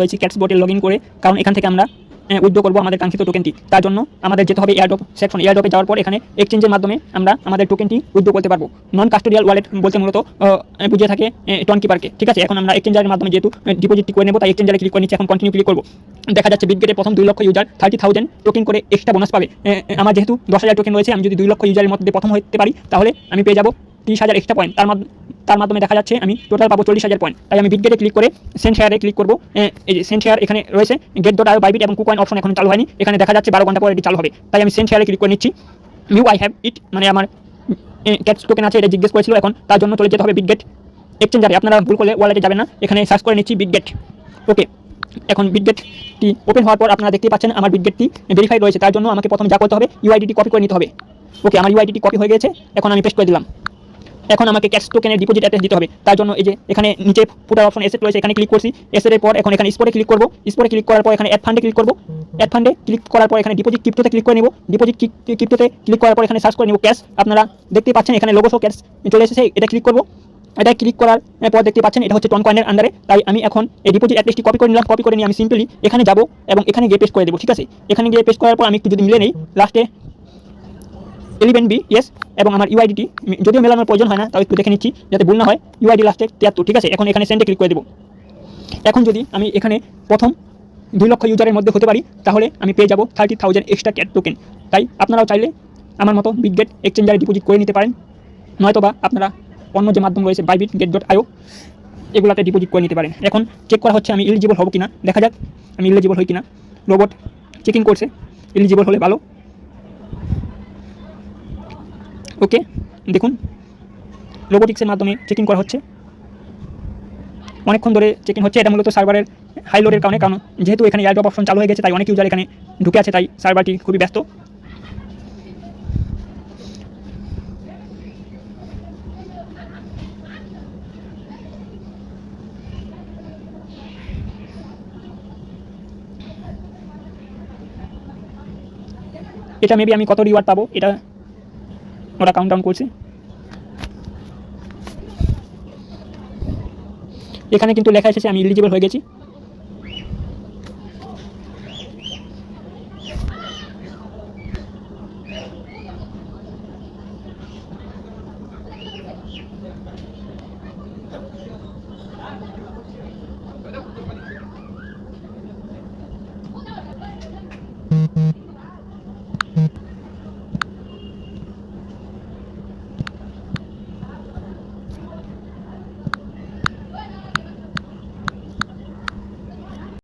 রয়েছি ক্যাটস বোটে log in করে, কারণ এখান থেকে আমরা উইথড্র করবো আমাদের কাঙ্ক্ষিত টোকেনটি। তার জন্য আমাদের যেতে হবে এয়ারড্রপ সেকশন। এয়ারড্রপে যাওয়ার পর এখানে এক্সচেঞ্জের মাধ্যমে আমরা আমাদের টোকেনটি উইথড্র করতে পারবো। নন কাস্টোডিয়াল ওয়ালেট বলতে মূলত বুঝিয়ে থাকে টন কিপারকে। ঠিক আছে, এখন আমরা এক্সচেঞ্জারের মাধ্যমে যেহেতু ডিপোজিটটি করে নেবো, তাই এক্সচেঞ্জারে ক্লিক করে নিচ্ছি। এখন কন্টিনিউ ক্লিক করবো। দেখা যাচ্ছে বিটগেটে প্রথম 2 লক্ষ ইউজার 30,000 টোকেন করে এক্সট্রা বোনাস পাবে। আমার যেহেতু 10,000 টোকেন রয়েছে, আমি যদি 2 লক্ষ ইউজারের মধ্যে প্রথম হতে পারি তাহলে আমি পেয়ে যাবো 30,000 এক্সট্রা পয়েন্ট। তার মাধ্যমে দেখা যাচ্ছে আমি টোটাল পাবো 40,000 পয়েন্ট। তাই আমি বিটগেটে ক্লিক করে সেন্ড শেয়ারে ক্লিক করবো। এই যে সেন্ড শেয়ার এখানে রয়েছে, get.io বাইবিট এবং কুকয়েন অপশন এখন চালু হয়নি। এখানে দেখা যাচ্ছে 12 ঘন্টা পরে এটি চালু হবে। তাই আমি সেন্ড শেয়ারে ক্লিক করে নিচ্ছি। আই হ্যাভ ইট মানে আমার ক্যাটস টোকেন আছে, এটা জিজ্ঞেস করেছিল। এখন তার জন্য চলে যেতে হবে বিটগেট এক্সচেঞ্জারে। আপনারা ভুল করলে ওয়ালেটে যাবেন না, এখানে সার্চ করে নিচ্ছি বিটগেট। ওকে, এখন বিটগেটটি ওপেন হওয়ার পর আপনারা দেখতে পাচ্ছেন আমার বিটগেটটি ভেরিফাইড রয়েছে। তার জন্য আমাকে প্রথমে যা করতে হবে ইউআইডিটি কপি করে নিতে হবে। ওকে, আমার ইউআইডিটি কপি হয়ে গেছে, এখন আমি পেস্ট করে দিলাম। এখন আমাকে ক্যাশ টোকেনের ডিপোজিট অ্যাড্রেস দিতে হবে। তার জন্য এই যে এখানে নিচে ফুটার অপশন এসেট রয়েছে, এখানে ক্লিক করছি। এসেটের পর এখন এখানে স্পটে ক্লিক করব। স্পটে ক্লিক করার পর এখানে অ্যাড ফান্ডে ক্লিক করব। অ্যাড ফান্ডে ক্লিক করার পর এখানে ডিপোজিট ক্রিপ্টোতে ক্লিক করে নেব। ডিপোজিট ক্রিপ্টোতে ক্লিক করার পর এখানে সার্চ করে নেব ক্যাশ। আপনারা দেখতে পাচ্ছেন এখানে লোগো শো ক্যাশ চলে এসেছে, এটা ক্লিক করব। এটা ক্লিক করার পর দেখতে পাচ্ছেন এটা হচ্ছে টন কয়েনের আন্ডারে। তাই আমি এখন এই ডিপোজিট অ্যাড্রেসটি কপি করে নিলাম। কপি করে নিয়ে আমি সিম্পলি এখানে যাব এবং এখানে গিয়ে পেস্ট করে দেবো। ঠিক আছে, এখানে গিয়ে পেস্ট করার পর আমি একটু যদি মিলে নেই, লাস্টে 11B ইয়েস এবং আমার ইউআইডিটি যদিও মেলানোর প্রয়োজন হয় না, তাও একটু দেখে নিচ্ছি যাতে ভুল না হয়। ইউআইডি লাস্টে 73। ঠিক আছে, এখন এখানে সেন্ডে ক্লিক করে দেবো। এখন যদি আমি এখানে প্রথম 2 লক্ষ ইউজারের মধ্যে হতে পারি তাহলে আমি পেয়ে যাবো 30,000 এক্সট্রা ক্যাট টোকেন। তাই আপনারাও চাইলে আমার মতো বিটগেট এক্সচেঞ্জারে ডিপোজিট করে নিতে পারেন, নয়তোবা আপনারা অন্য যে মাধ্যম রয়েছে বাইবিট, get.io এগুলাতে ডিপোজিট করে নিতে পারেন। এখন চেক করা হচ্ছে আমি এলিজিবল হব কিনা, দেখা যাক আমি এলিজিবল হই কিনা। রোবট চেকিং করছে, এলিজিবল হলে ভালো। ওকে, দেখুন রোবোটিক্সের মাধ্যমে চেকিং করা হচ্ছে, অনেকক্ষণ ধরে চেকিং হচ্ছে। এটা মূলত সার্ভারের হাই লোডের কারণে, কারণ যেহেতু এখানে এয়ারড্রপ অপশন চালু হয়ে গেছে তাই অনেক ইউজার এখানে ঢুকে আছে, তাই সার্ভারটি খুবই ব্যস্ত। এটা মেবি আমি কত রিওয়ার্ড পাবো এটা ওরা কাউন্টডাউন করছে। এখানে কিন্তু লেখা এসেছে আমি এলিজিবল হয়ে গেছি।